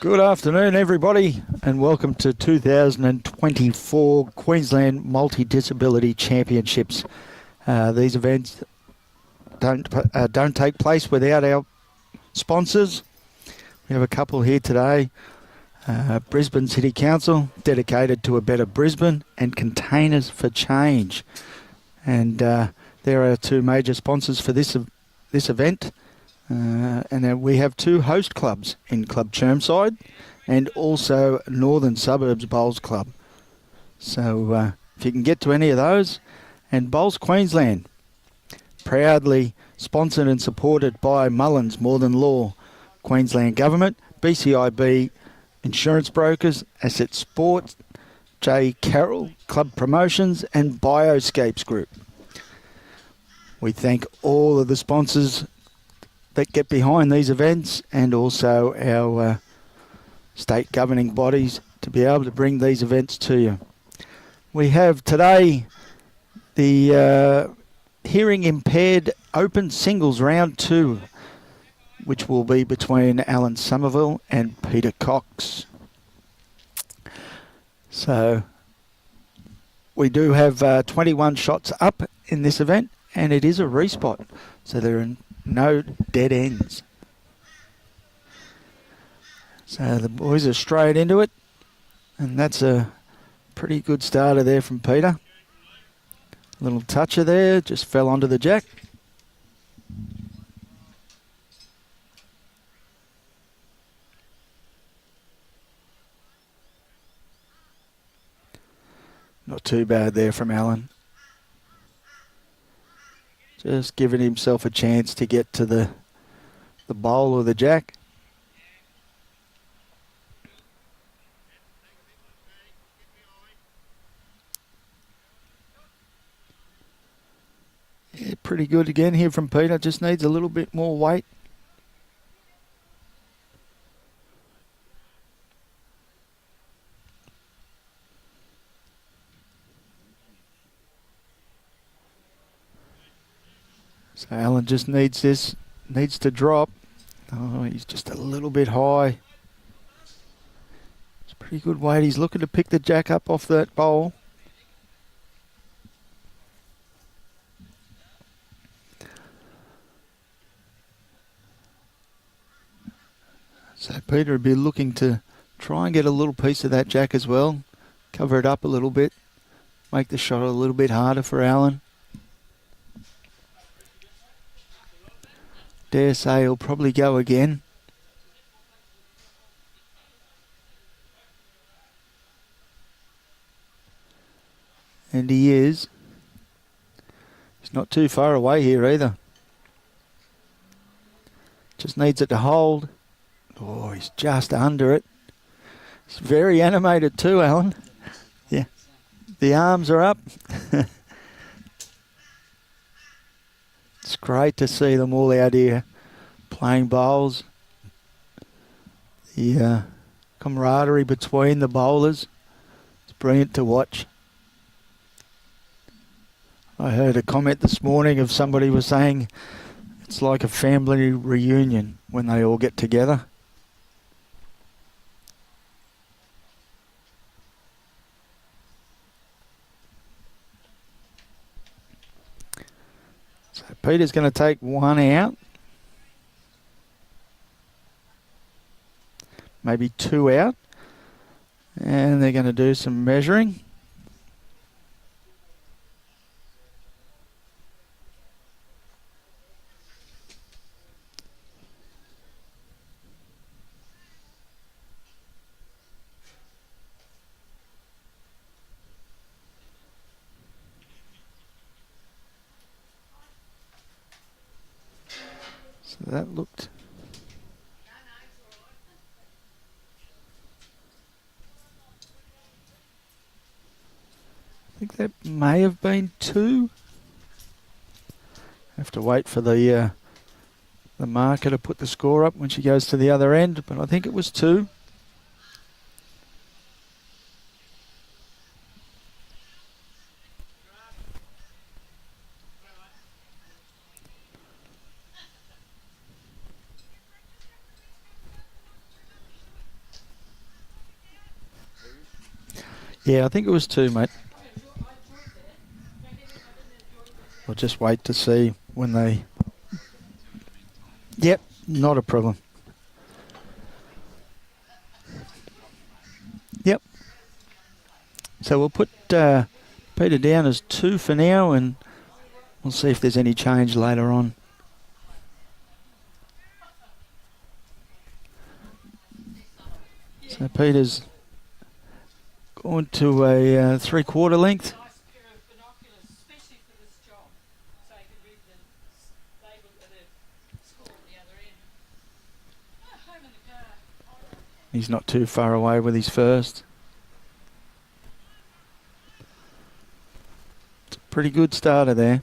Good afternoon, everybody, and welcome to 2024 Queensland Multi-Disability Championships. These events don't take place without our sponsors. We have a couple here today. Brisbane City Council, dedicated to a better Brisbane, and Containers for Change. And there are two major sponsors for this event. And we have two host clubs in Club Chermside and also Northern Suburbs Bowls Club. So if you can get to any of those. And Bowls Queensland, proudly sponsored and supported by Mullins More Than Law, Queensland Government, BCIB Insurance Brokers, Asset Sports, J. Carroll, Club Promotions and Bioscapes Group. We thank all of the sponsors that get behind these events and also our state governing bodies to be able to bring these events to you. We have today the Hearing Impaired Open Singles Round 2, which will be between Alan Summerville and Peter Cox. So we do have 21 shots up in this event, and it is a respot, so there are no dead ends. So the boys are straight into it, and that's a pretty good starter there from Peter. Little toucher there, just fell onto the jack. Not too bad there from Alan. Just giving himself a chance to get to the bowl or the jack. Yeah, pretty good again here from Peter. Just needs a little bit more weight. So Alan just needs to drop. Oh, he's just a little bit high. It's pretty good weight. He's looking to pick the jack up off that bowl. So Peter would be looking to try and get a little piece of that jack as well. Cover it up a little bit. Make the shot a little bit harder for Alan. Dare say he'll probably go again. And he is. He's not too far away here either. Just needs it to hold. Oh, he's just under it. He's very animated too, Alan. Yeah. The arms are up. It's great to see them all out here playing bowls. The camaraderie between the bowlers. It's brilliant to watch. I heard a comment this morning of somebody was saying it's like a family reunion when they all get together. So Peter's going to take one out. Maybe two out. And they're going to do some measuring. So that looked... I think that may have been two. Have to wait for the marker to put the score up when she goes to the other end, but I think it was two. Yeah, I think it was 2, mate. We'll just wait to see when they... Yep, not a problem. Yep. So we'll put Peter down as 2 for now, and we'll see if there's any change later on. So Peter's gone to a 3/4 length. He's not too far away with his first. It's a pretty good starter there.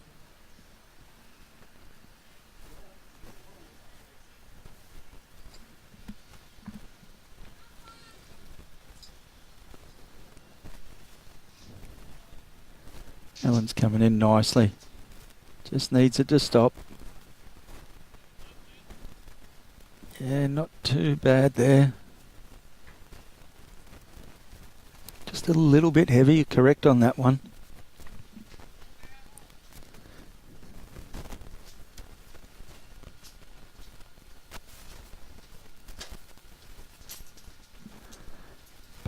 Alan's coming in nicely. Just needs it to stop. Yeah, not too bad there. Just a little bit heavy, correct on that one.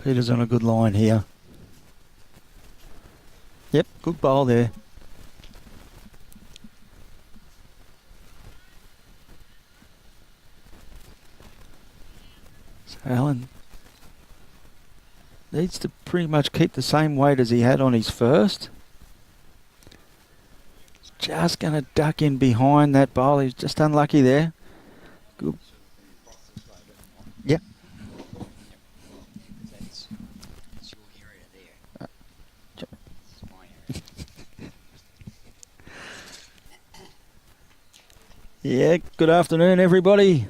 Peter's on a good line here. Yep, good bowl there. So Alan needs to pretty much keep the same weight as he had on his first. He's just going to duck in behind that bowl. He's just unlucky there. Good. Yep. Yeah, good afternoon, everybody.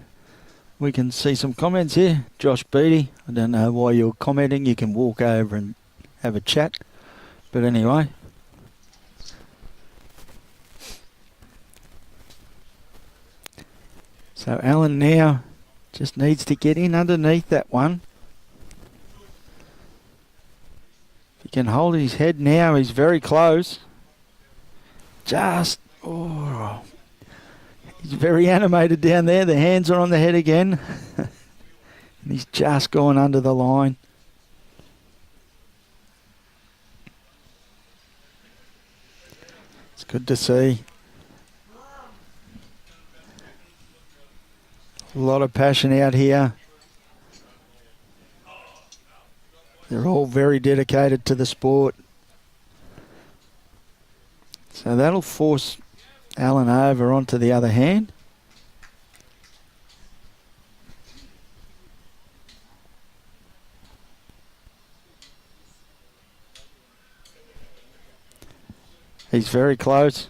We can see some comments here. Josh Beattie, I don't know why you're commenting. You can walk over and have a chat. But anyway. So Alan now just needs to get in underneath that one. If he can hold his head now, he's very close. Just, oh... He's very animated down there. The hands are on the head again. And he's just gone under the line. It's good to see. A lot of passion out here. They're all very dedicated to the sport. So that'll force Alan over onto the other hand. He's very close.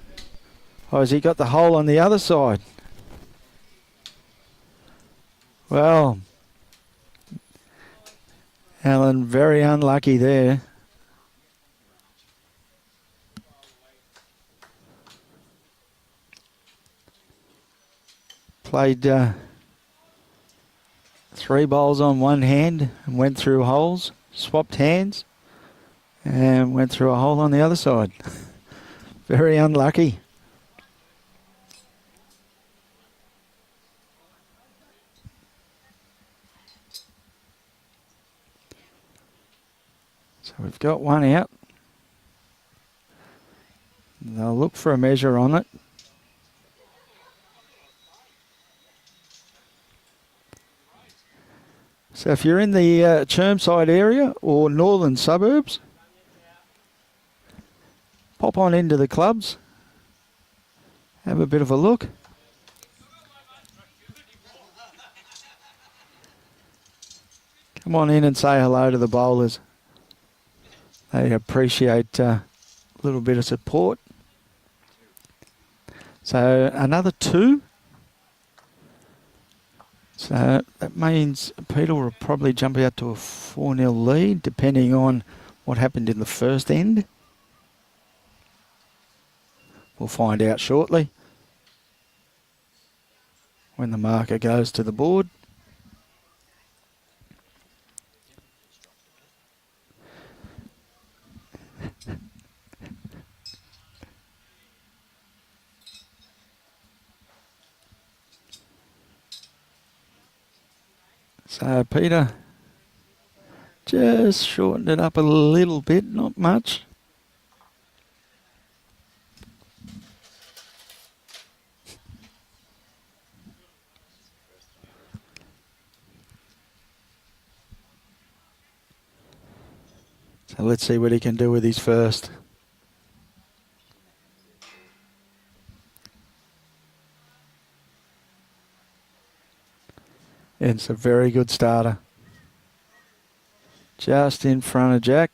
Oh, has he got the hole on the other side? Well, Alan very unlucky there. Played 3 bowls on one hand and went through holes, swapped hands and went through a hole on the other side. Very unlucky. So we've got one out. They'll look for a measure on it. So if you're in the Chermside area or northern suburbs, pop on into the clubs, have a bit of a look. Come on in and say hello to the bowlers. They appreciate a little bit of support. So another 2. So that means Peter will probably jump out to a 4-0 lead, depending on what happened in the first end. We'll find out shortly when the marker goes to the board. So Peter just shortened it up a little bit, not much. So let's see what he can do with his first. It's a very good starter. Just in front of Jack.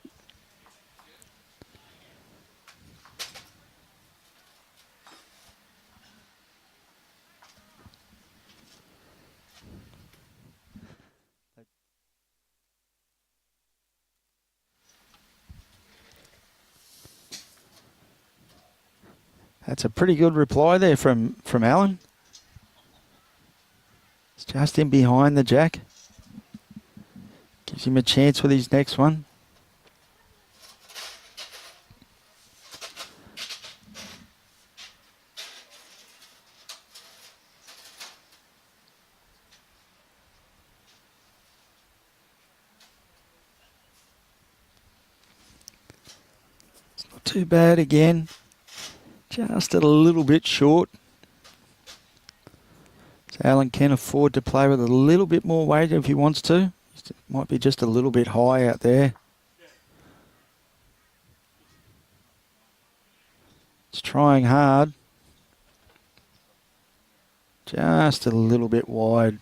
That's a pretty good reply there from Alan. It's just in behind the Jack. Gives him a chance with his next one. It's not too bad again. Just a little bit short. So Alan can afford to play with a little bit more weight if he wants to. Might be just a little bit high out there. It's trying hard. Just a little bit wide.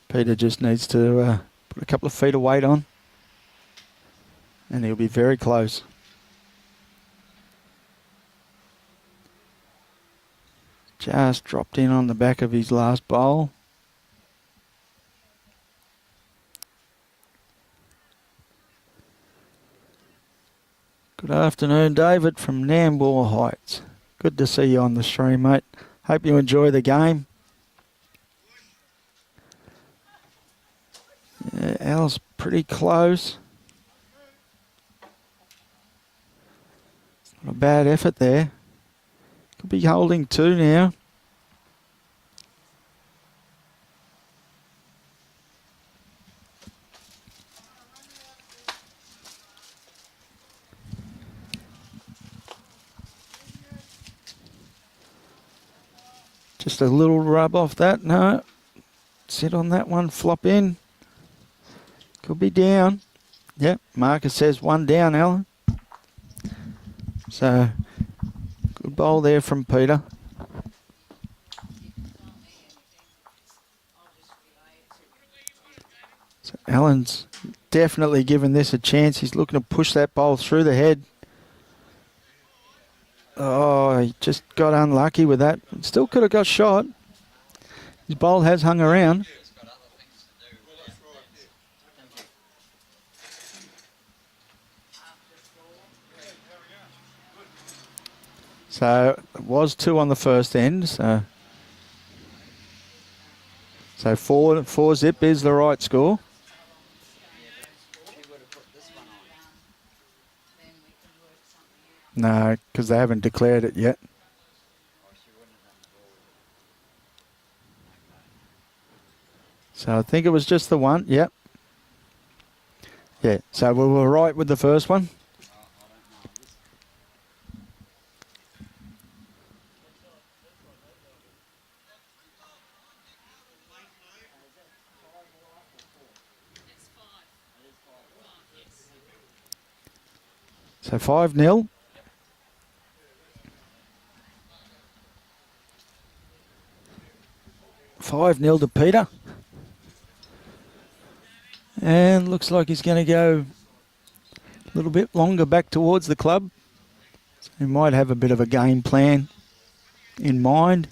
Peter just needs to put a couple of feet of weight on. And he'll be very close. Just dropped in on the back of his last bowl. Good afternoon, David from Nambour Heights. Good to see you on the stream, mate. Hope you enjoy the game. Yeah, Al's pretty close. Not a bad effort there. Could be holding two now. Just a little rub off that. No. Sit on that one. Flop in. Could be down. Yep. Marcus says one down, Alan. So, good bowl there from Peter. So Alan's definitely given this a chance. He's looking to push that bowl through the head. Oh, he just got unlucky with that. Still could have got shot. His bowl has hung around. So it was two on the first end. So four zip is the right score. No, because they haven't declared it yet. So I think it was just the one. Yep. Yeah, so we were right with the first one. So 5-0. $5-0 to Peter. And looks like he's going to go a little bit longer back towards the club. So he might have a bit of a game plan in mind.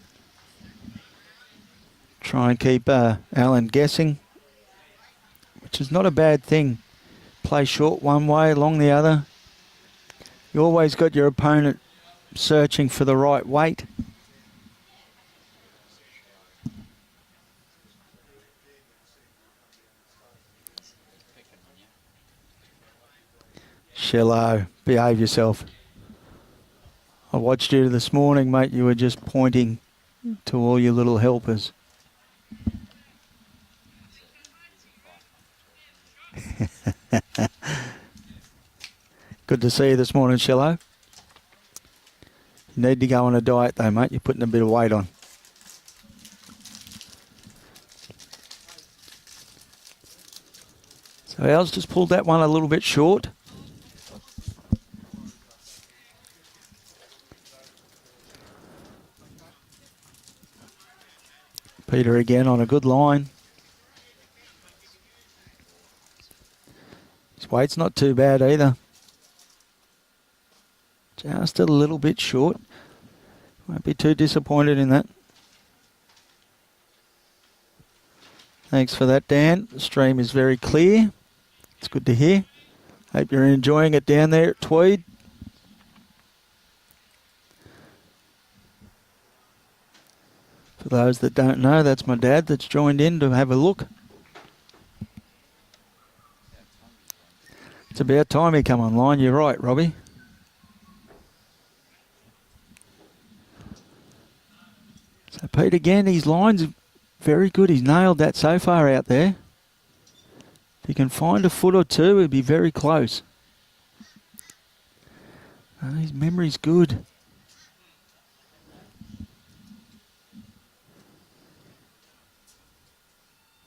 Try and keep Alan guessing, which is not a bad thing. Play short one way, long the other. You always got your opponent searching for the right weight. Shello, behave yourself. I watched you this morning, mate. You were just pointing to all your little helpers. Good to see you this morning, Shello. You need to go on a diet though, mate. You're putting a bit of weight on. So Al's just pulled that one a little bit short. Peter again on a good line. His weight's not too bad either. Just a little bit short. Won't be too disappointed in that. Thanks for that, Dan. The stream is very clear. It's good to hear. Hope you're enjoying it down there at Tweed. For those that don't know, that's my dad that's joined in to have a look. It's about time he come online. You're right, Robbie. So Pete again, his line's very good. He's nailed that so far out there. If he can find a foot or two, he'd be very close. His memory's good.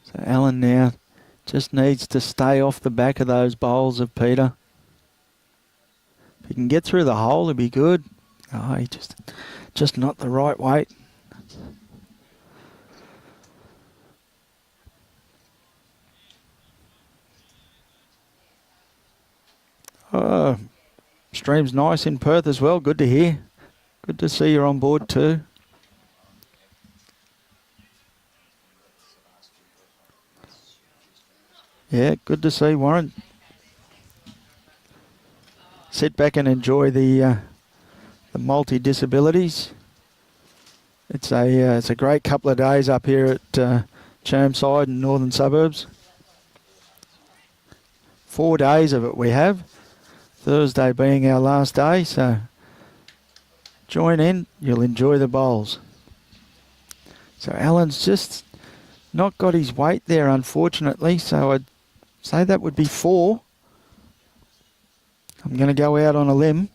So Alan now just needs to stay off the back of those bowls of Peter. If he can get through the hole, it'd be good. Oh, he just not the right weight. Oh, stream's nice in Perth as well. Good to hear. Good to see you're on board too. Yeah, good to see Warren. Sit back and enjoy the multi-disabilities. It's a great couple of days up here at Chermside and northern suburbs. 4 days of it we have. Thursday being our last day, so join in. You'll enjoy the bowls. So Alan's just not got his weight there, unfortunately, so I'd say that would be 4. I'm going to go out on a limb.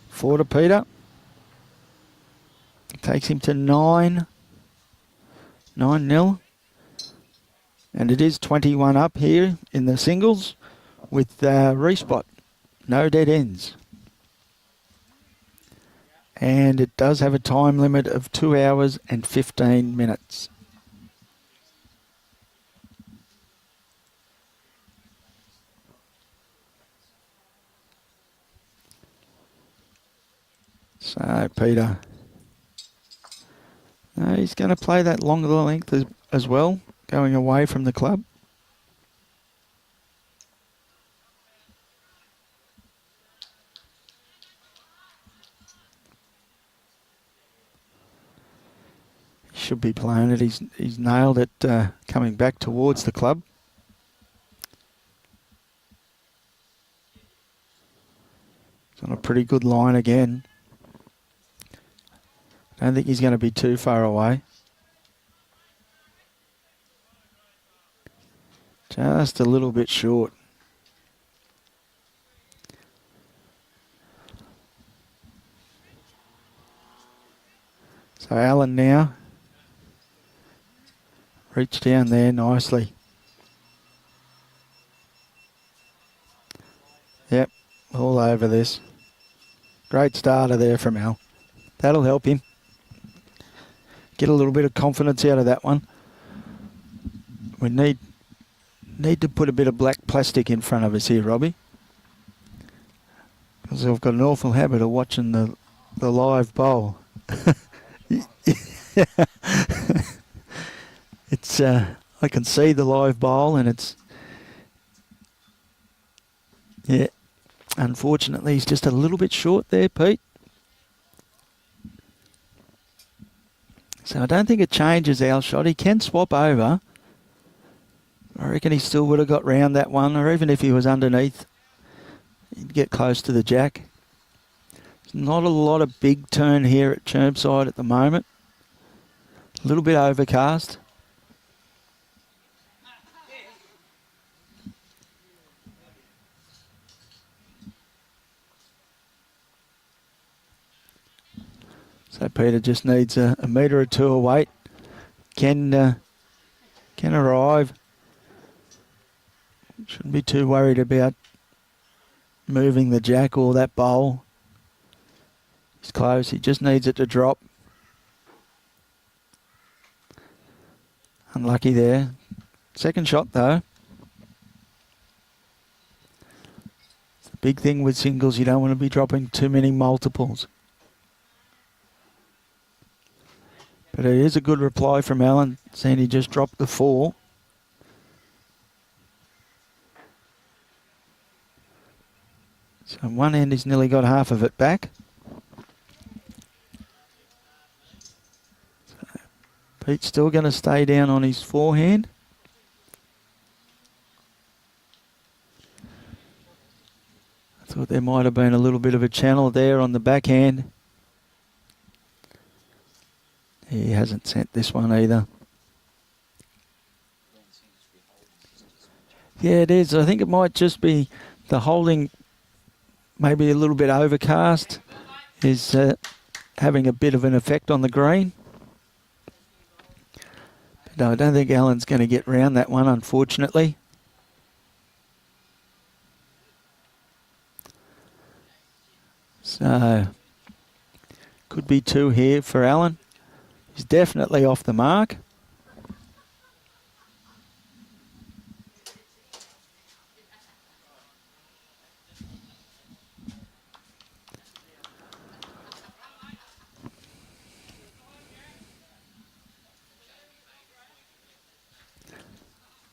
Four to Peter. Takes him to 9. 9-0. And it is 21 up here in the singles with respot. No dead ends. And it does have a time limit of 2 hours and 15 minutes. So Peter, he's going to play that longer length as well, going away from the club. He should be playing it. He's nailed it coming back towards the club. It's on a pretty good line again. I don't think he's going to be too far away. Just a little bit short. So Alan now reach down there nicely. Yep, all over this. Great starter there from Al. That'll help him. Get a little bit of confidence out of that one. We need to put a bit of black plastic in front of us here, Robbie. Because I've got an awful habit of watching the live bowl. It's I can see the live bowl and it's Unfortunately, he's just a little bit short there, Pete. So I don't think it changes our shot. He can swap over. I reckon he still would have got round that one, or even if he was underneath, he'd get close to the jack. There's not a lot of big turn here at Chermside at the moment. A little bit overcast. So Peter just needs a metre or two of weight. Can arrive. Shouldn't be too worried about moving the jack or that bowl. He's close. He just needs it to drop. Unlucky there. Second shot though. It's the big thing with singles. You don't want to be dropping too many multiples. But it is a good reply from Alan, saying he just dropped the 4. So on one end, he's nearly got half of it back. So Pete's still going to stay down on his forehand. I thought there might have been a little bit of a channel there on the backhand. He hasn't sent this one either. Yeah, it is. I think it might just be the holding, maybe a little bit overcast, is having a bit of an effect on the green. But I don't think Alan's going to get round that one, unfortunately. So, could be 2 here for Alan. He's definitely off the mark.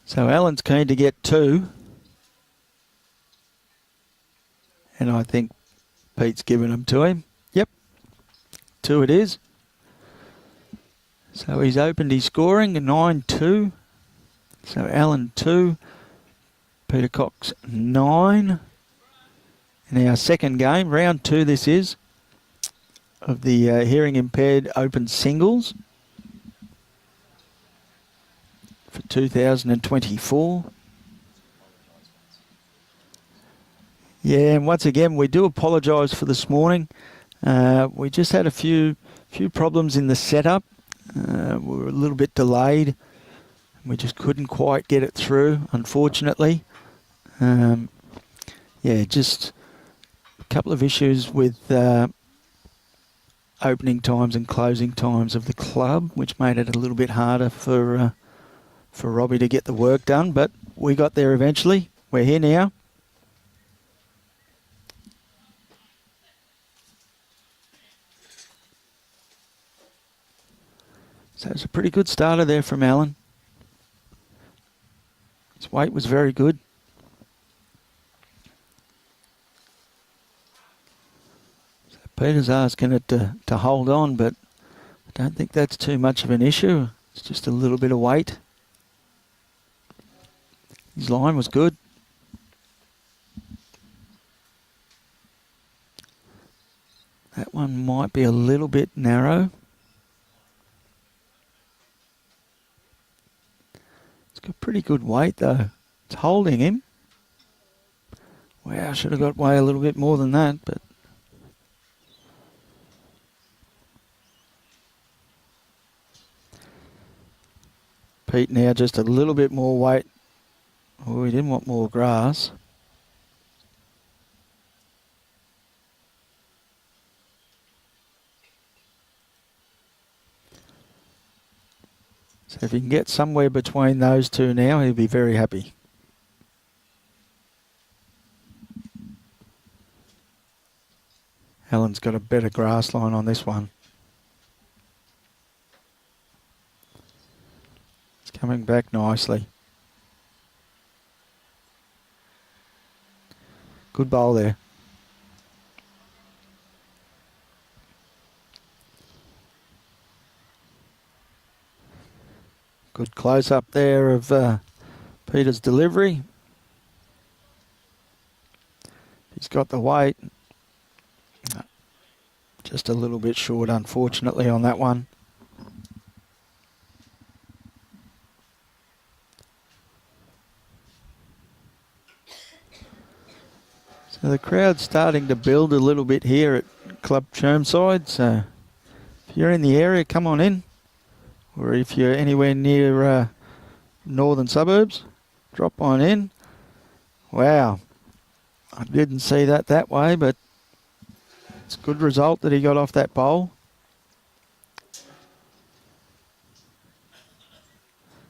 So Alan's keen to get 2. And I think Pete's given them to him. Yep, 2 it is. So he's opened his scoring, 9-2. So Alan 2, Peter Cox 9. In our second game, round 2 this is, of the hearing impaired open singles for 2024. Yeah, and once again, we do apologise for this morning. We just had a few problems in the setup. We were a little bit delayed. We just couldn't quite get it through, unfortunately. Yeah, just a couple of issues with opening times and closing times of the club, which made it a little bit harder for Robbie to get the work done. But we got there eventually. We're here now. So it's a pretty good starter there from Alan. His weight was very good. So Peter's asking it to hold on, but I don't think that's too much of an issue. It's just a little bit of weight. His line was good. That one might be a little bit narrow. It's got pretty good weight though. It's holding him. Wow, I should have got way a little bit more than that, but Pete now just a little bit more weight. Oh, he didn't want more grass. So if he can get somewhere between those two now, he'll be very happy. Alan's got a better grass line on this one. It's coming back nicely. Good bowl there. Good close-up there of Peter's delivery. He's got the weight. Just a little bit short, unfortunately, on that one. So the crowd's starting to build a little bit here at Club Chermside. So if you're in the area, come on in. Or if you're anywhere near northern suburbs, drop on in. Wow. I didn't see that way, but it's a good result that he got off that bowl.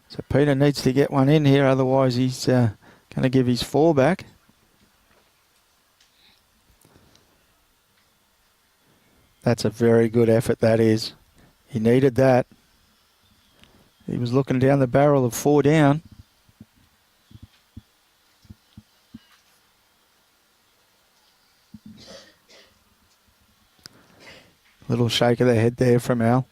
So Peter needs to get one in here, otherwise he's going to give his 4 back. That's a very good effort, that is. He needed that. He was looking down the barrel of 4 down. Little shake of the head there from Al.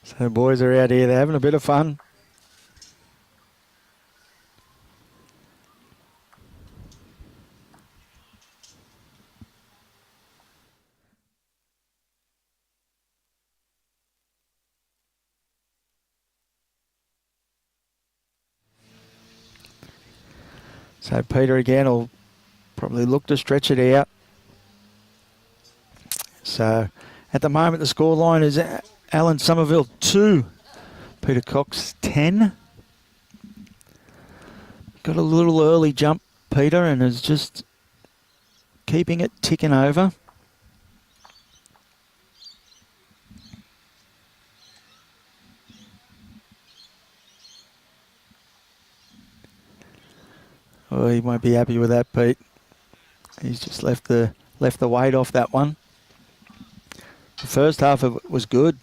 So the boys are out here, they're having a bit of fun. So Peter again will probably look to stretch it out. So at the moment the scoreline is Alan Summerville 2, Peter Cox 10. Got a little early jump, Peter, and is just keeping it ticking over. Oh, he won't be happy with that, Pete. He's just left the weight off that one. The first half of it was good.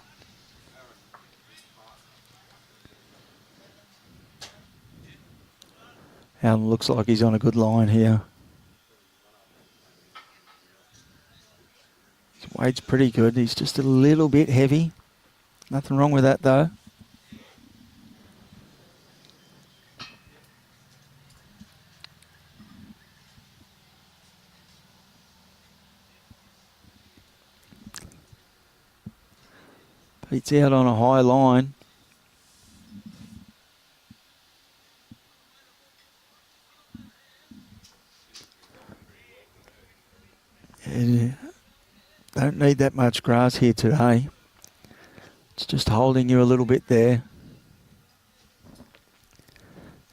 Alan looks like he's on a good line here. His weight's pretty good. He's just a little bit heavy. Nothing wrong with that though. Pete's out on a high line. Yeah, don't need that much grass here today. It's just holding you a little bit there.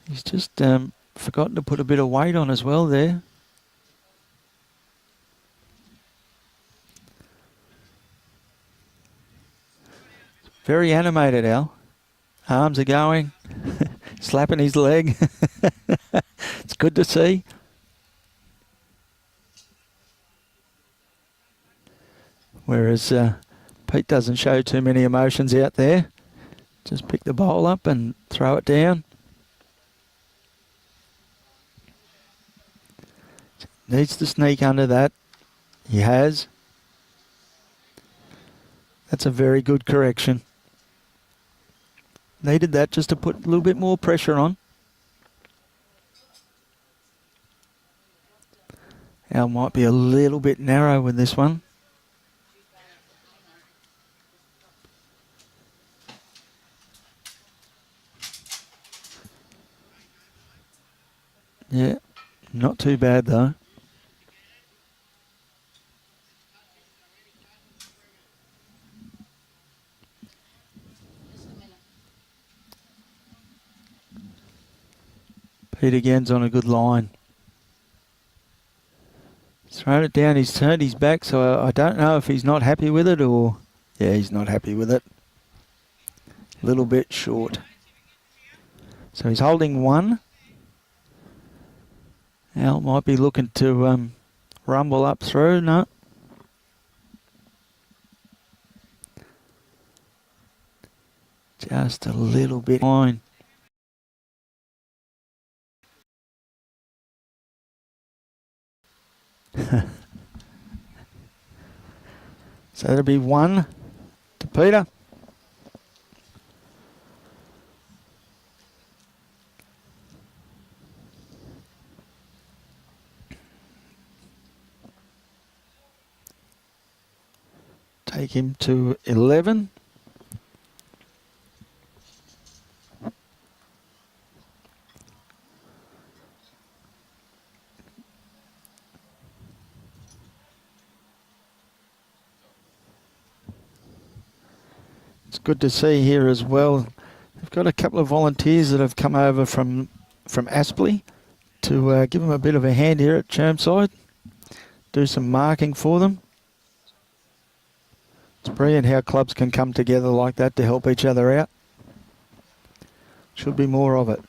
He's just forgotten to put a bit of weight on as well there. Very animated, Al. Arms are going, slapping his leg. It's good to see. Whereas Pete doesn't show too many emotions out there. Just pick the bowl up and throw it down. Needs to sneak under that. He has. That's a very good correction. Needed that just to put a little bit more pressure on. Al might be a little bit narrow with this one. Yeah, not too bad though. Pete again's on a good line. He's thrown it down, he's turned his back, so I don't know if he's not happy with it or... Yeah, he's not happy with it. A little bit short. So he's holding 1. Al might be looking to rumble up through. No. Just a little bit fine. So that'll be 1 to Peter. Take him to 11. It's good to see here as well. They've got a couple of volunteers that have come over from Aspley to give them a bit of a hand here at Chermside. Do some marking for them. It's brilliant how clubs can come together like that to help each other out. Should be more of it.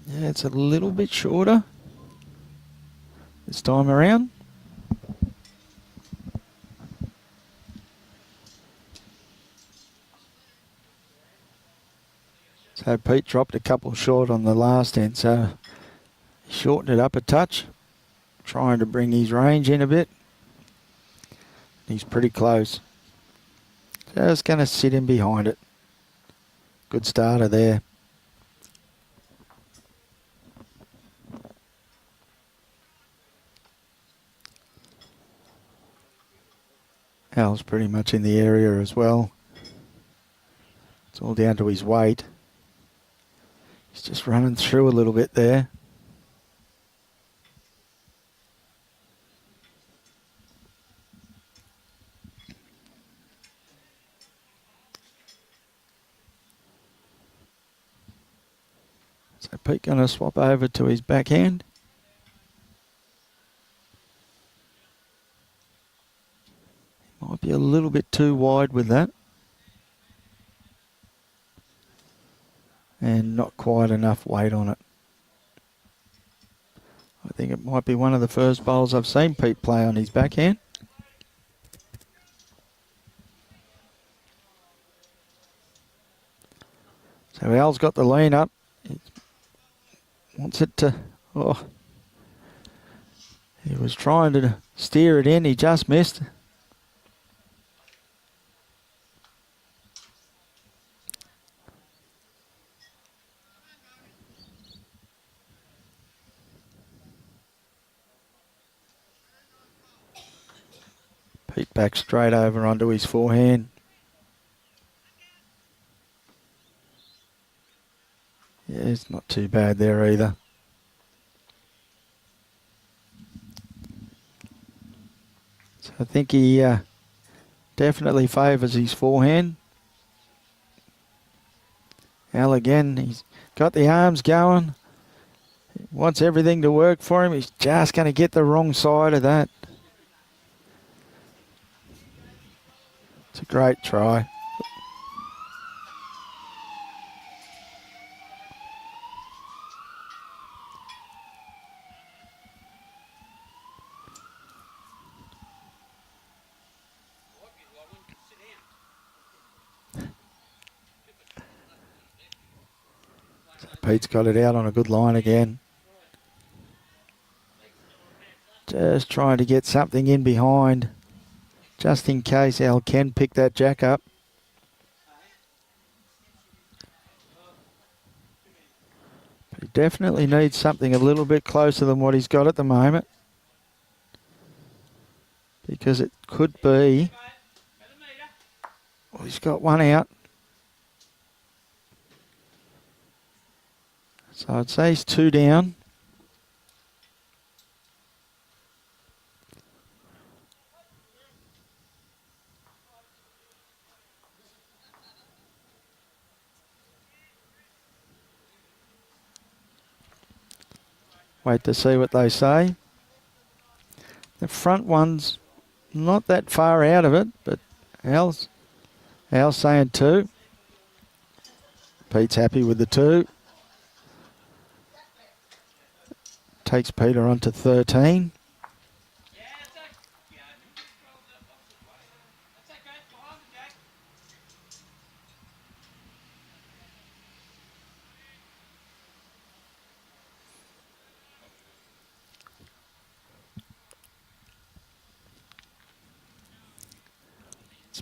Yeah, it's a little bit shorter this time around. So Pete dropped a couple short on the last end, so he shortened it up a touch, trying to bring his range in a bit. He's pretty close. Just going to sit in behind it. Good starter there. Al's pretty much in the area as well. It's all down to his weight. He's just running through a little bit there. So Pete going to swap over to his backhand. Might be a little bit too wide with that. And not quite enough weight on it. I think it might be one of the first bowls I've seen Pete play on his backhand. So Al's got the lean up. He wants it to... Oh. He was trying to steer it in. He just missed. Pete back straight over onto his forehand. Yeah, it's not too bad there either. So I think he definitely favours his forehand. Al again, he's got the arms going. He wants everything to work for him. He's just going to get the wrong side of that. It's a great try. So Pete's got it out on a good line again. Just trying to get something in behind, just in case Al can pick that jack up. But he definitely needs something a little bit closer than what he's got at the moment, because it could be... Well, he's got one out. So I'd say he's 2 down. Wait to see what they say. The front one's not that far out of it, but Al's saying 2. Pete's happy with the 2. Takes Peter on to 13.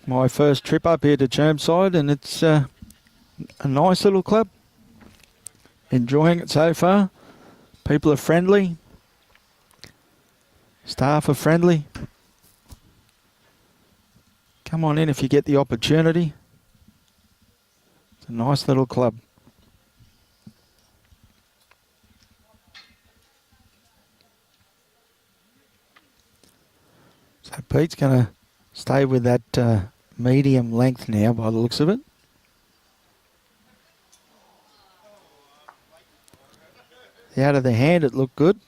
It's my first trip up here to Chermside, and it's a nice little club. Enjoying it so far. People are friendly. Staff are friendly. Come on in if you get the opportunity. It's a nice little club. So Pete's going to stay with that medium length now by the looks of it. Out of the hand, it looked good.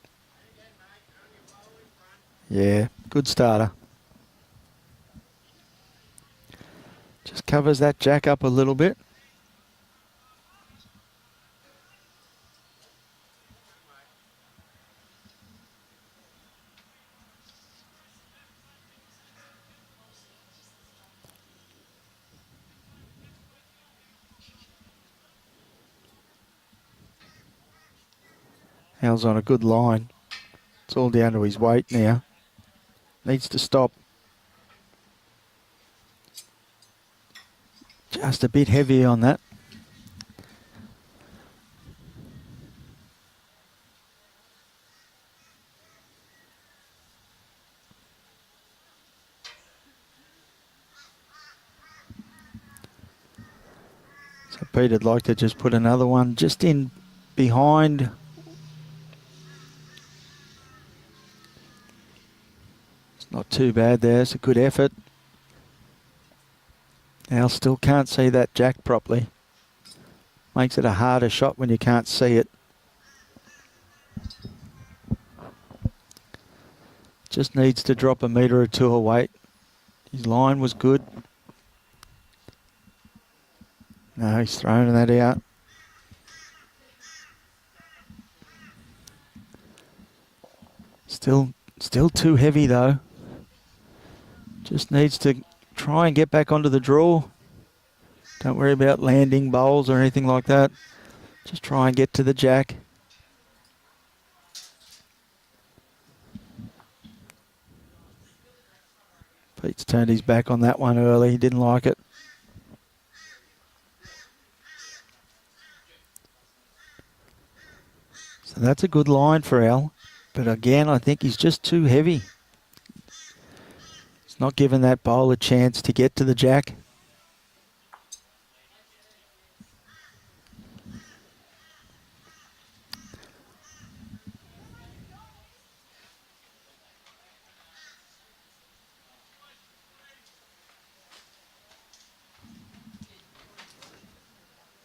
Yeah, good starter. Just covers that jack up a little bit. Al's on a good line. It's all down to his weight now. Needs to stop. Just a bit heavy on that. So Peter'd like to just put another one just in behind. Not too bad there. It's a good effort. Al still can't see that jack properly. Makes it a harder shot when you can't see it. Just needs to drop a metre or two of weight. His line was good. No, he's throwing that out. Still too heavy though. Just needs to try and get back onto the draw. Don't worry about landing bowls or anything like that. Just try and get to the jack. Pete's turned his back on that one early. He didn't like it. So that's a good line for Al. But again, I think he's just too heavy. He's not giving that bowl a chance to get to the jack.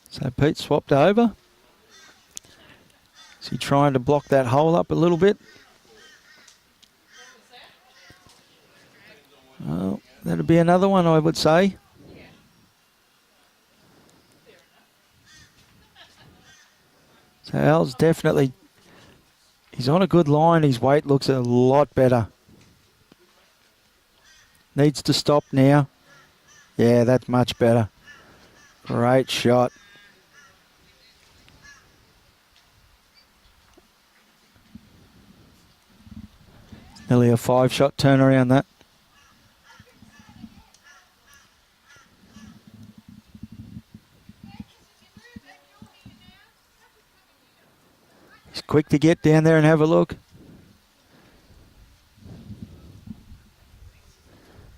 So Pete swapped over. Is he trying to block that hole up a little bit? Oh, that'll be another one, I would say. So Al's definitely, he's on a good line. His weight looks a lot better. Needs to stop now. Yeah, that's much better. Great shot. Nearly a 5-shot turnaround that. He's quick to get down there and have a look.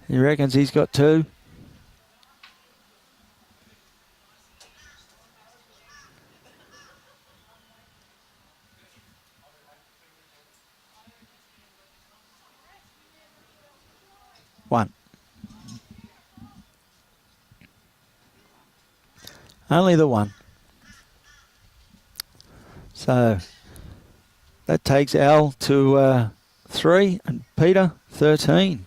He reckons he's got 2. One. Only the one. So that takes Al to 3 and Peter 13.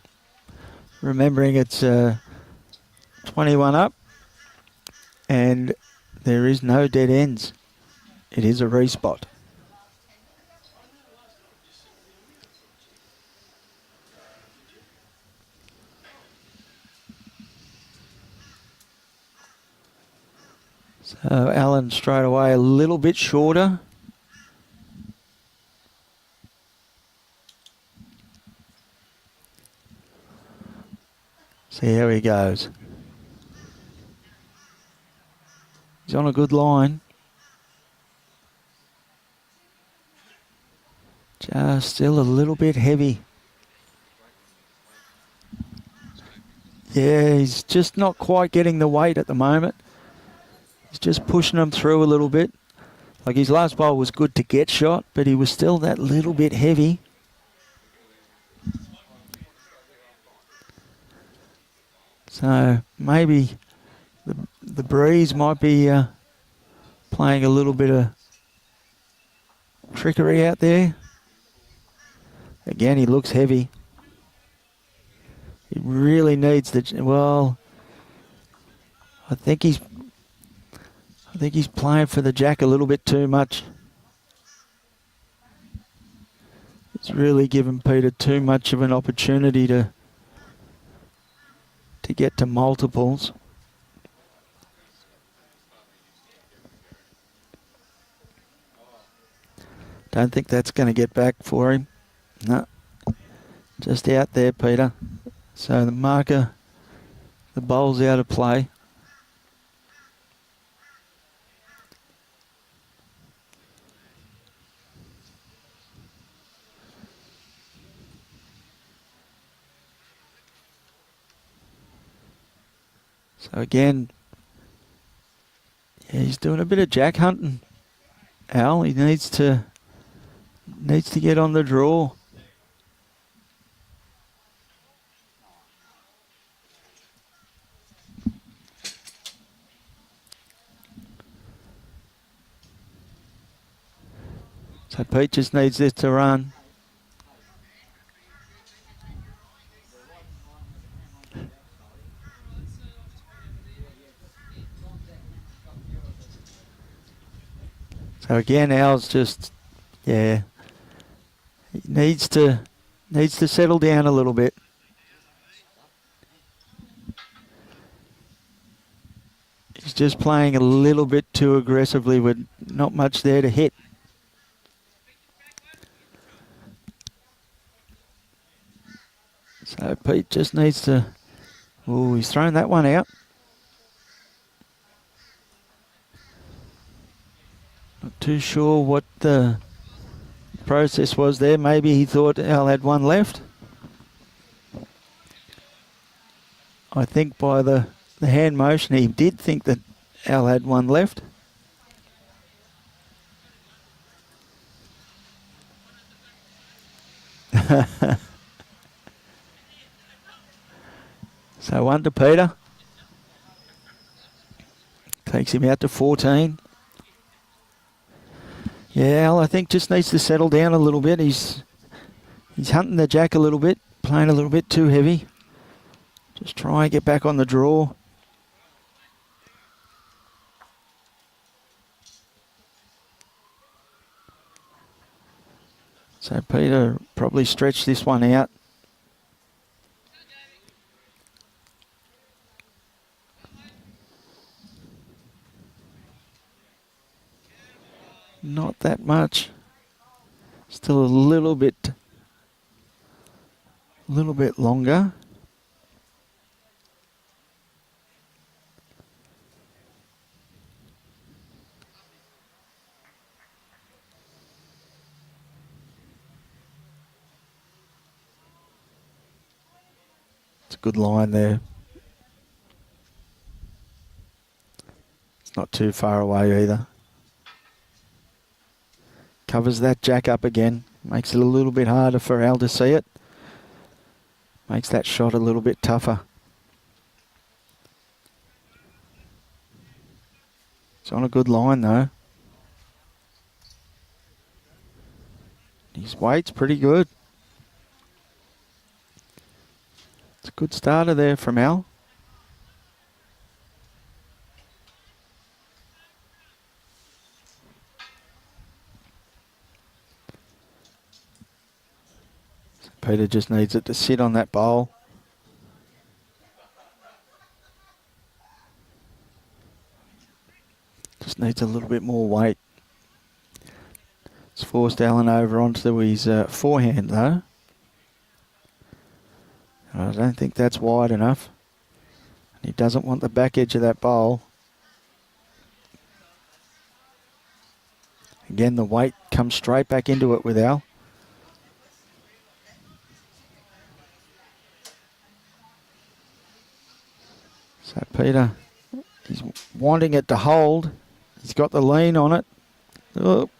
Remembering it's 21 up and there is no dead ends. It is a respot. So Alan straight away a little bit shorter. See how he goes. He's on a good line. Just still a little bit heavy. Yeah, he's just not quite getting the weight at the moment. He's just pushing him through a little bit. Like his last bowl was good to get shot, but he was still that little bit heavy. So maybe the breeze might be playing a little bit of trickery out there. Again, he looks heavy. He really needs the, well, I think he's playing for the jack a little bit too much. It's really given Peter too much of an opportunity to get to multiples. Don't think that's going to get back for him. No, just out there, Peter. So the marker, the bowl's out of play. So again, yeah, he's doing a bit of jack hunting. Al, he needs to get on the draw. So Pete just needs this to run. So again, Al's just, yeah, he needs to settle down a little bit. He's just playing a little bit too aggressively with not much there to hit. So Pete just needs to, oh, he's thrown that one out. Not too sure what the process was there. Maybe he thought Al had one left. I think by the hand motion he did think that Al had one left. So one to Peter. Takes him out to 14. Yeah, Al, I think just needs to settle down a little bit. He's hunting the jack a little bit, playing a little bit too heavy. Just try and get back on the draw. So Peter probably stretched this one out. Not that much. Still a little bit longer. It's a good line there. It's not too far away either. Covers that jack up again. Makes it a little bit harder for Al to see it. Makes that shot a little bit tougher. It's on a good line though. His weight's pretty good. It's a good starter there from Al. Peter just needs it to sit on that bowl. Just needs a little bit more weight. It's forced Allen over onto his forehand though. I don't think that's wide enough. He doesn't want the back edge of that bowl. Again, the weight comes straight back into it with Al. So Peter, he's wanting it to hold. He's got the lean on it. Oh. Well,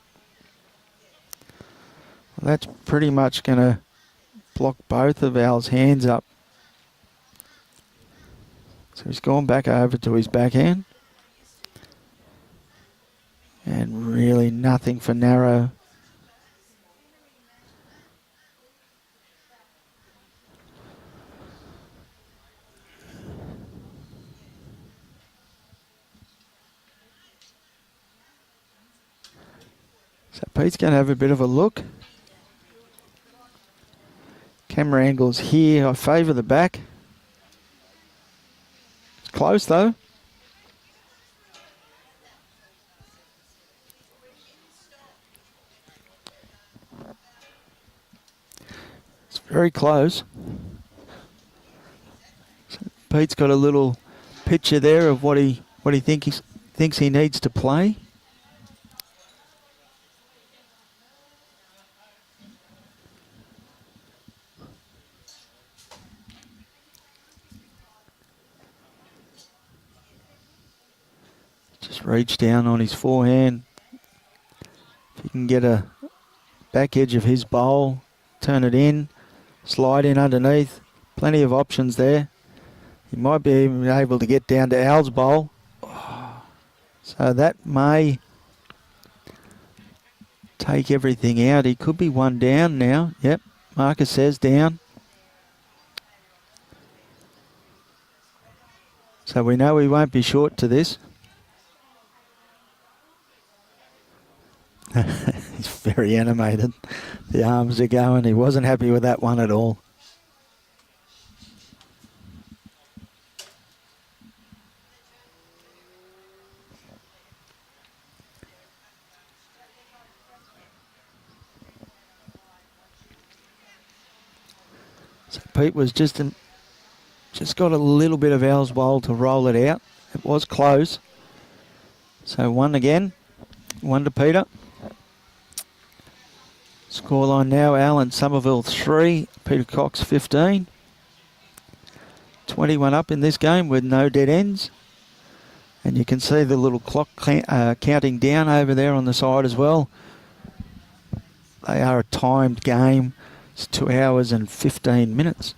that's pretty much going to block both of Al's hands up. So he's gone back over to his backhand. And really nothing for narrow. So Pete's going to have a bit of a look. Camera angles here. I favour the back. It's close though. It's very close. So Pete's got a little picture there of what he thinks he needs to play. Just reach down on his forehand. If you can get a back edge of his bowl, turn it in, slide in underneath. Plenty of options there. He might be even able to get down to Al's bowl. So that may take everything out. He could be one down now. Yep, Marcus says down. So we know he won't be short to this. He's very animated. The arms are going. He wasn't happy with that one at all. So Pete was just got a little bit of Al's bowl to roll it out. It was close. So one again. One to Peter. Scoreline now, Al and Summerville 3, Peter Cox 15. 21 up in this game with no dead ends. And you can see the little clock counting down over there on the side as well. They are a timed game. It's 2 hours and 15 minutes.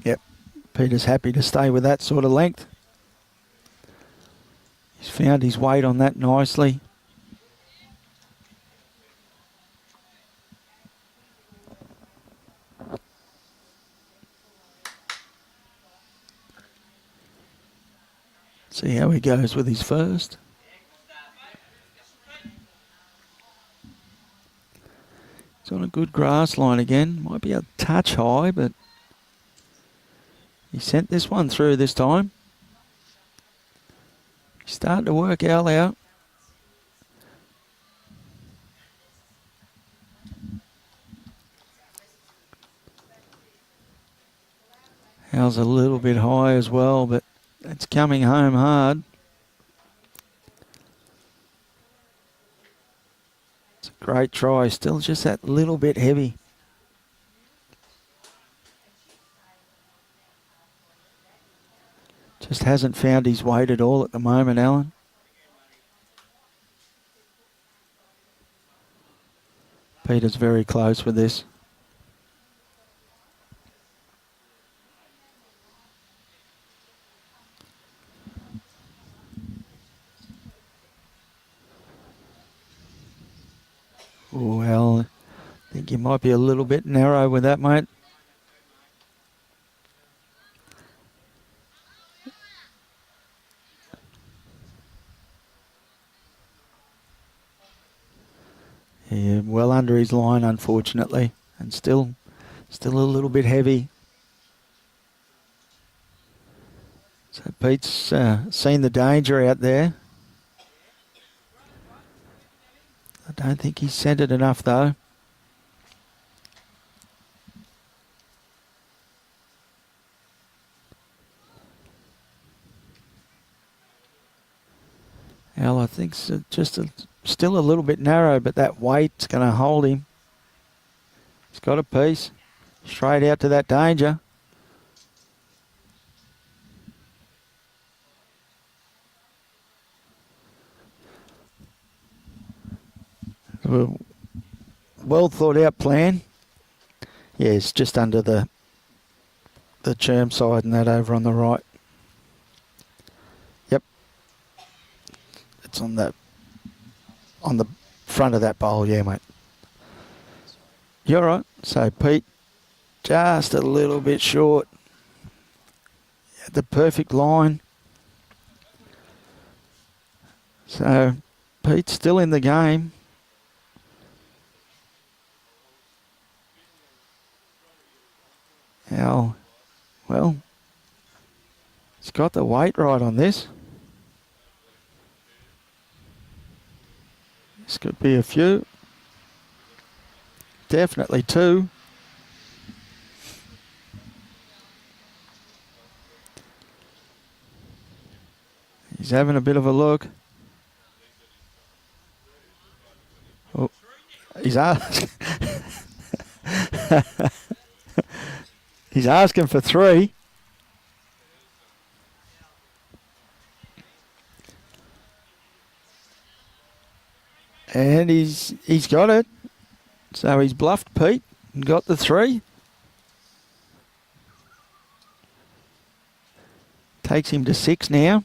Yep, Peter's happy to stay with that sort of length. He's found his weight on that nicely. See how he goes with his first. He's on a good grass line again. Might be a touch high, but he sent this one through this time. He's starting to work Al out. Al's a little bit high as well, but it's coming home hard. It's a great try. Still just that little bit heavy. Just hasn't found his weight at all at the moment, Alan. Peter's very close with this. Oh, well, I think you might be a little bit narrow with that, mate. Yeah, well under his line, unfortunately. and still a little bit heavy. So Pete's seen the danger out there. I don't think he's sent it enough though. Well, I think it's still a little bit narrow, but that weight's going to hold him. He's got a piece. Straight out to that danger. Well thought out plan. Yeah, it's just under the Chermside and that over on the right. Yep. It's on the front of that bowl, yeah, mate. You're right. So Pete, just a little bit short. The perfect line. So Pete's still in the game. Now, well, he's got the weight right on this. This could be a few. Definitely two. He's having a bit of a look. Oh, he's asking. He's asking for 3. And he's got it. So he's bluffed Pete and got the 3. Takes him to 6 now.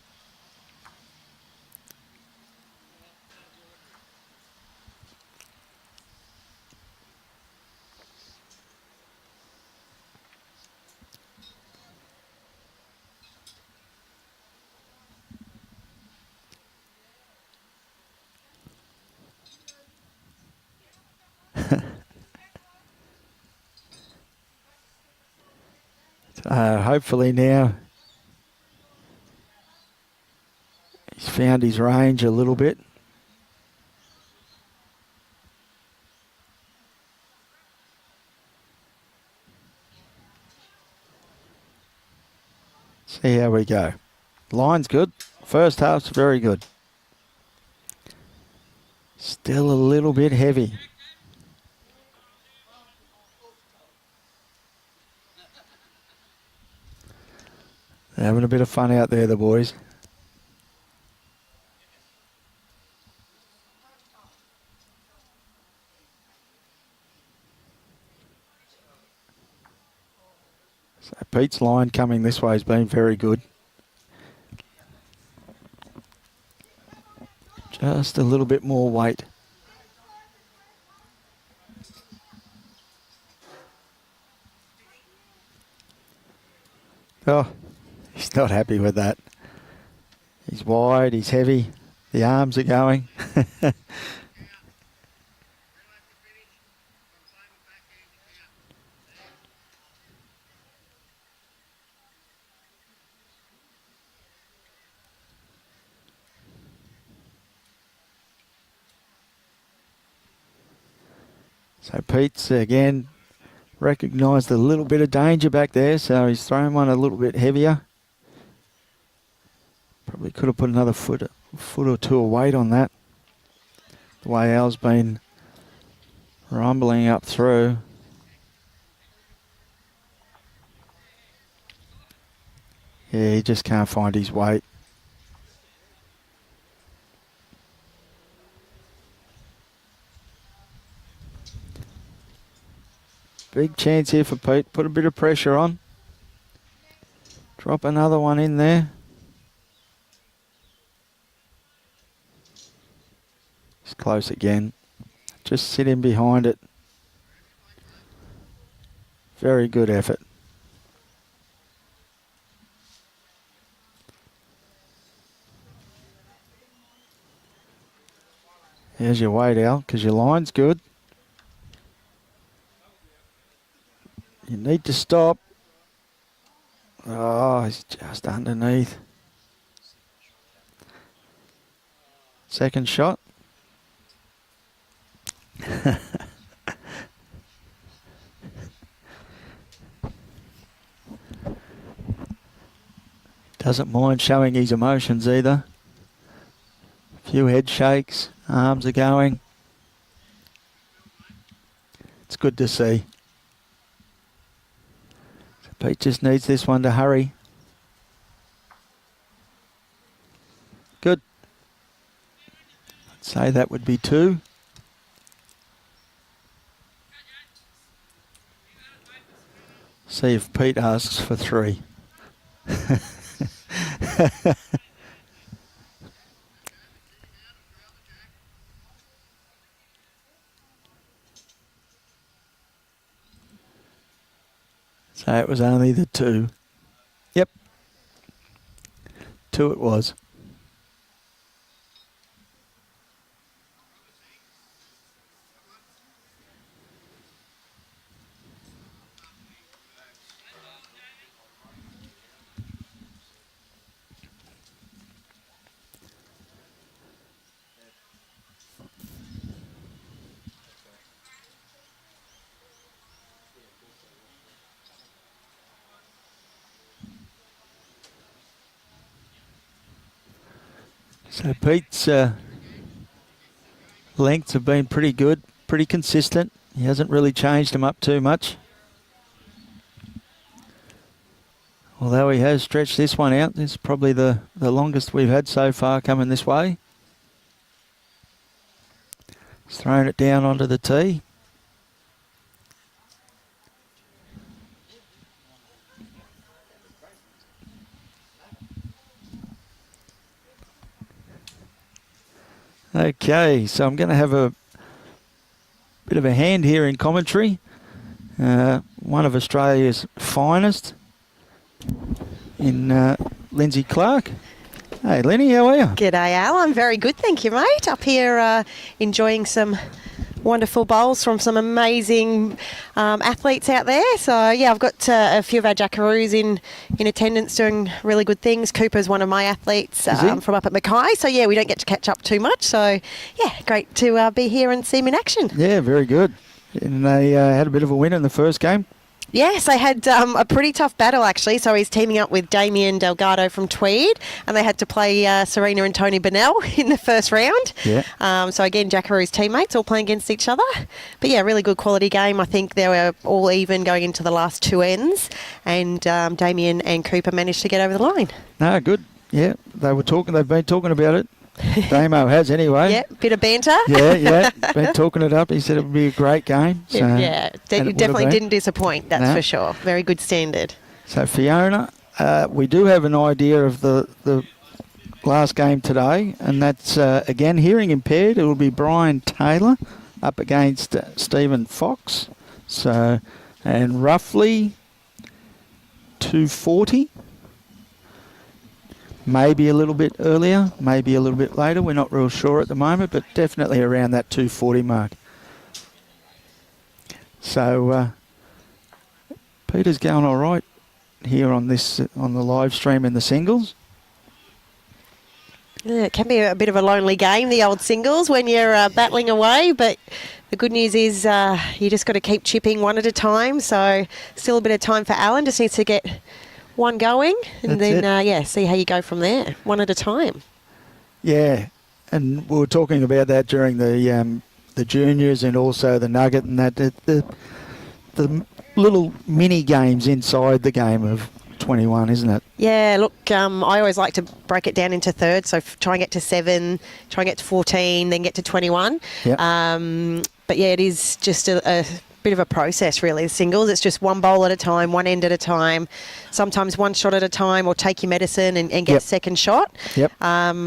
Hopefully now he's found his range a little bit. See how we go. Line's good. First half's very good. Still a little bit heavy. They're having a bit of fun out there, the boys. So Pete's line coming this way has been very good. Just a little bit more weight. Oh, he's not happy with that. He's wide, he's heavy. The arms are going. So Pete's again recognised a little bit of danger back there, so he's thrown one a little bit heavier. Probably could have put another foot or two of weight on that. The way Al's been rumbling up through. Yeah, he just can't find his weight. Big chance here for Pete. Put a bit of pressure on. Drop another one in there. It's close again. Just sit in behind it. Very good effort. Here's your weight, Al, because your line's good. You need to stop. Oh, he's just underneath. Second shot. Doesn't mind showing his emotions either. A few head shakes, arms are going. It's good to see. So Pete just needs this one to hurry. Good. I'd say that would be 2. See if Pete asks for 3. So it was only the 2. Yep. 2 it was. So Pete's lengths have been pretty good, pretty consistent. He hasn't really changed them up too much. Although he has stretched this one out. This is probably the longest we've had so far coming this way. He's thrown it down onto the tee. Okay, so I'm going to have a bit of a hand here in commentary. One of Australia's finest in Lindsay Clark. Hey, Lenny, how are you? G'day, Al. I'm very good, thank you, mate. Up here enjoying some wonderful bowls from some amazing athletes out there. So, yeah, I've got a few of our jackaroos in attendance doing really good things. Cooper's one of my athletes from up at Mackay. So, yeah, we don't get to catch up too much. So, yeah, great to be here and see him in action. Yeah, very good. And they had a bit of a win in the first game. Yes, they had a pretty tough battle, actually. So he's teaming up with Damien Delgado from Tweed, and they had to play Serena and Tony Burnell in the first round. Yeah. So, again, Jackaroo's teammates all playing against each other. But, yeah, really good quality game. I think they were all even going into the last 2 ends, and Damien and Cooper managed to get over the line. No, good. Yeah, they've been talking about it. Damo has anyway. Yeah, bit of banter. Yeah, been talking it up. He said it would be a great game. So, yeah, definitely didn't disappoint, that's for sure. Very good standard. So Fiona, we do have an idea of the last game today, and that's, again, hearing impaired. It will be Brian Taylor up against Stephen Fox. So, and roughly 240. Maybe a little bit earlier, maybe a little bit later. We're not real sure at the moment, but definitely around that 240 mark. So Peter's going all right here on the live stream in the singles. Yeah, it can be a bit of a lonely game, the old singles, when you're battling away, but the good news is you just got to keep chipping one at a time. So still a bit of time for Alan, just needs to get one going, and then see how you go from there, one at a time. Yeah, and we were talking about that during the juniors and also the nugget, and that the little mini games inside the game of 21, isn't it? Yeah, look, I always like to break it down into thirds, so try and get to 7, try and get to 14, then get to 21. Yep. But yeah, it is just a bit of a process, really. The singles, it's just one bowl at a time, one end at a time, sometimes one shot at a time, or take your medicine and get a second shot. Yep.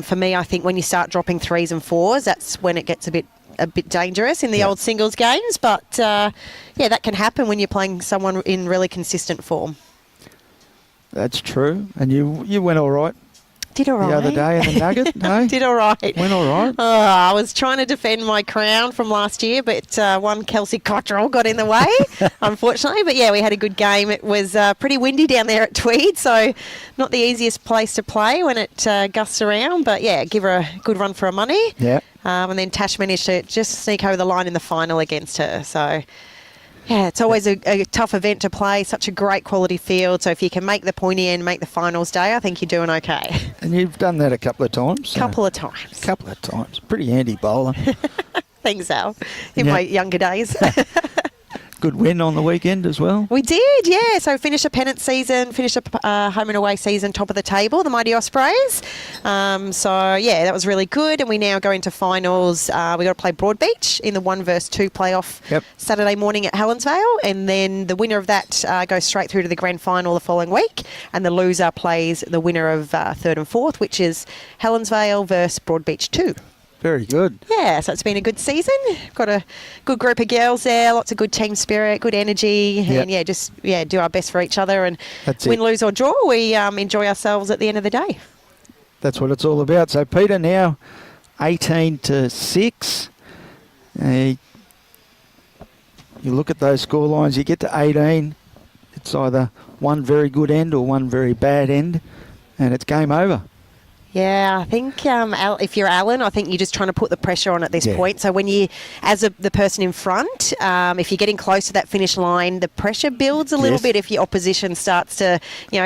For me, I think when you start dropping 3s and 4s, that's when it gets a bit dangerous in the old singles games. But yeah, that can happen when you're playing someone in really consistent form. That's true. And you went all right. Did all right. The other day in the Nugget? No? Did all right. Went all right. Oh, I was trying to defend my crown from last year, but one Kelsey Cottrell got in the way, unfortunately. But, yeah, we had a good game. It was pretty windy down there at Tweed, so not the easiest place to play when it gusts around. But, yeah, give her a good run for her money. Yeah. And then Tash managed to just sneak over the line in the final against her. So, yeah, it's always a tough event to play, such a great quality field. So if you can make the pointy end, make the finals day, I think you're doing okay. And you've done that a couple of times. Couple of times. Pretty handy bowler. Thanks, Al. In my younger days. Good win on the weekend as well. We did, yeah. So finished a pennant season, finished a home and away season, top of the table, the Mighty Ospreys. So, yeah, that was really good. And we now go into finals. We got to play Broadbeach in the 1 versus 2 playoff Saturday morning at Helensvale. And then the winner of that goes straight through to the grand final the following week. And the loser plays the winner of 3rd and 4th, which is Helensvale versus Broadbeach 2. Very good. Yeah, so it's been a good season. Got a good group of girls there, lots of good team spirit, good energy, and just do our best for each other. And win, lose or draw, we enjoy ourselves at the end of the day. That's what it's all about. So Peter now 18-6. You look at those score lines, you get to 18. It's either one very good end or one very bad end, and it's game over. Yeah, I think if you're Alan, I think you're just trying to put the pressure on at this point. So when you, as the person in front, if you're getting close to that finish line, the pressure builds a little bit if your opposition starts to,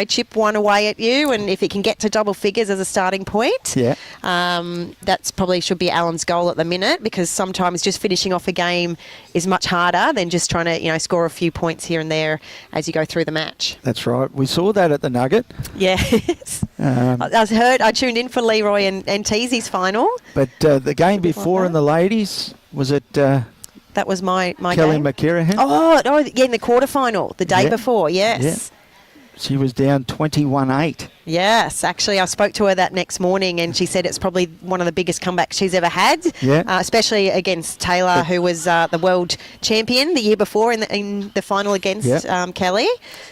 chip one away at you, and if it can get to double figures as a starting point. Yeah. That's probably should be Alan's goal at the minute, because sometimes just finishing off a game is much harder than just trying to, score a few points here and there as you go through the match. That's right. We saw that at the Nugget. Yes. I tuned in for Leroy and Teesy's final. But the game before in the ladies, was it... that was my Kelly game. McKirahan? Oh, yeah, in the quarterfinal, the day before, yes. Yeah. She was down 21-8. Yes, actually, I spoke to her that next morning, and she said it's probably one of the biggest comebacks she's ever had, especially against Taylor, who was the world champion the year before in the final against Kelly.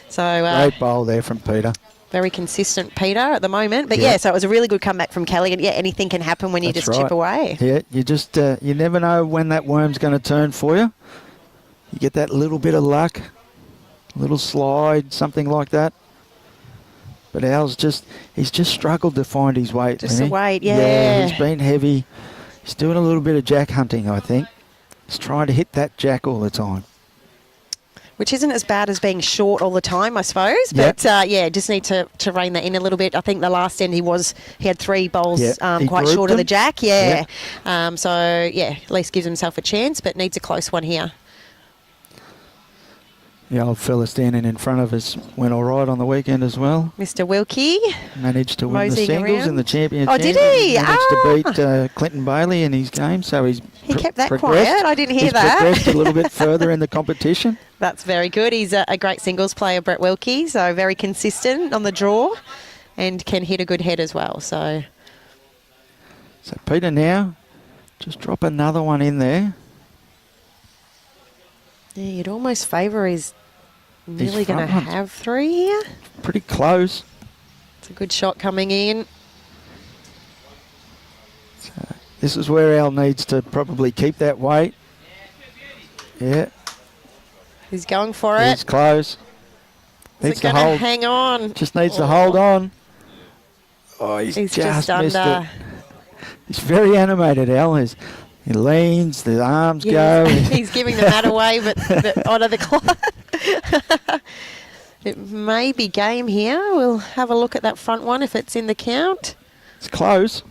So great bowl there from Peter. Very consistent, Peter, at the moment. But, so it was a really good comeback from Kelly. And, anything can happen when you just chip away. Yeah, you just you never know when that worm's going to turn for you. You get that little bit of luck, a little slide, something like that. But Al's he's just struggled to find his weight. Just the weight, Yeah, he's been heavy. He's doing a little bit of jack hunting, I think. He's trying to hit that jack all the time. Which isn't as bad as being short all the time, I suppose. But, just need to rein that in a little bit. I think the last end he had 3 bowls quite short of the jack. So, at least gives himself a chance, but needs a close one here. The old fella standing in front of us went all right on the weekend as well. Mr. Wilkie. Managed to win the singles in the championship. Oh, did he? Managed to beat Clinton Bailey in his game, so he kept that quiet. I didn't hear that. Progressed a little bit further in the competition. That's very good. He's a great singles player, Brett Wilkie, so very consistent on the draw and can hit a good head as well. So Peter now, just drop another one in there. Yeah, you'd almost favour he's nearly going to have 3 here. Pretty close. It's a good shot coming in. So this is where Al needs to probably keep that weight. Yeah. He's going for it. He's close. Needs to hold. Hang on. Just needs to hold on. Oh, he's just missed it. He's very animated, Al. He leans, the arms go. He's giving the mat away, but onto the clock. It may be game here. We'll have a look at that front one if it's in the count. It's close.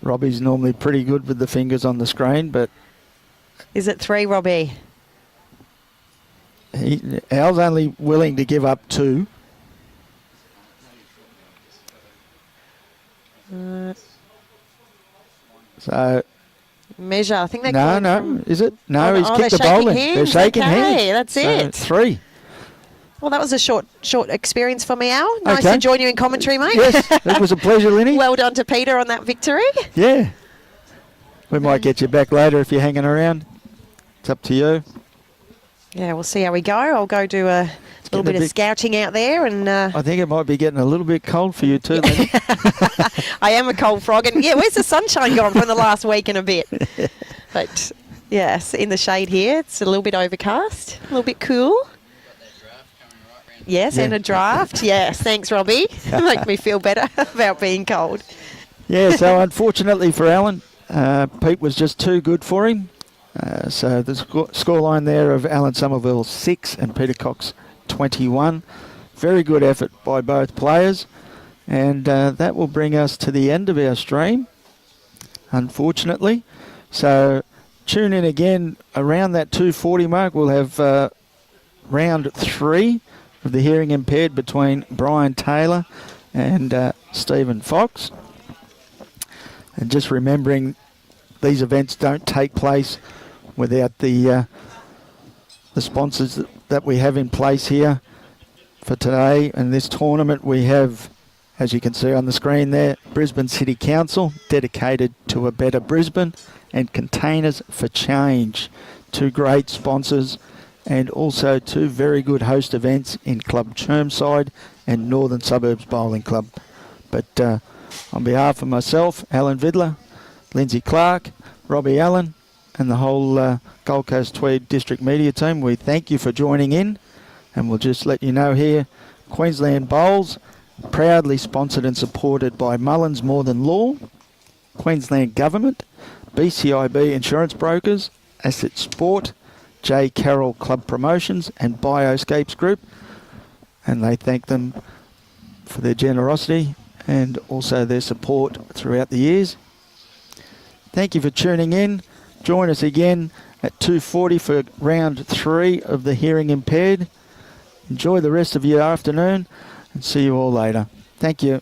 Robbie's normally pretty good with the fingers on the screen, but... Is it 3, Robbie? Al's only willing to give up 2. So... Measure. I think they're Is it? No, he's kicked the bowling. They're shaking hands. That's it. 3. Well, that was a short experience for me, Al. Nice to join you in commentary, mate. Yes, it was a pleasure, Linny. Well done to Peter on that victory. Yeah. We might get you back later if you're hanging around. It's up to you. Yeah, we'll see how we go. I'll go do a little bit of scouting out there, and I think it might be getting a little bit cold for you too, Lenny. I am a cold frog, and yeah, where's the sunshine gone from the last week and a bit? But yes, in the shade here, it's a little bit overcast, a little bit cool. Yes, and a draft. Yes, thanks, Robbie. Make me feel better about being cold. Yeah, so unfortunately for Alan, Pete was just too good for him. So the scoreline there of Alan Summerville 6 and Peter Cox 21. Very good effort by both players. And that will bring us to the end of our stream, unfortunately. So tune in again around that 2:40 mark. We'll have round 3 of the hearing impaired between Brian Taylor and Stephen Fox. And just remembering these events don't take place without the sponsors that we have in place here for today. And this tournament we have, as you can see on the screen there, Brisbane City Council, dedicated to a better Brisbane, and Containers for Change. 2 great sponsors, and also 2 very good host events in Club Chermside and Northern Suburbs Bowling Club. But on behalf of myself, Alan Vidler, Lindsay Clark, Robbie Allen, and the whole Gold Coast Tweed District Media team, we thank you for joining in. And we'll just let you know here, Queensland Bowls, proudly sponsored and supported by Mullins More Than Law, Queensland Government, BCIB Insurance Brokers, Asset Sport, J. Carroll Club Promotions, and Bioscapes Group. And they thank them for their generosity and also their support throughout the years. Thank you for tuning in. Join us again at 2:40 for round 3 of the hearing impaired. Enjoy the rest of your afternoon and see you all later. Thank you.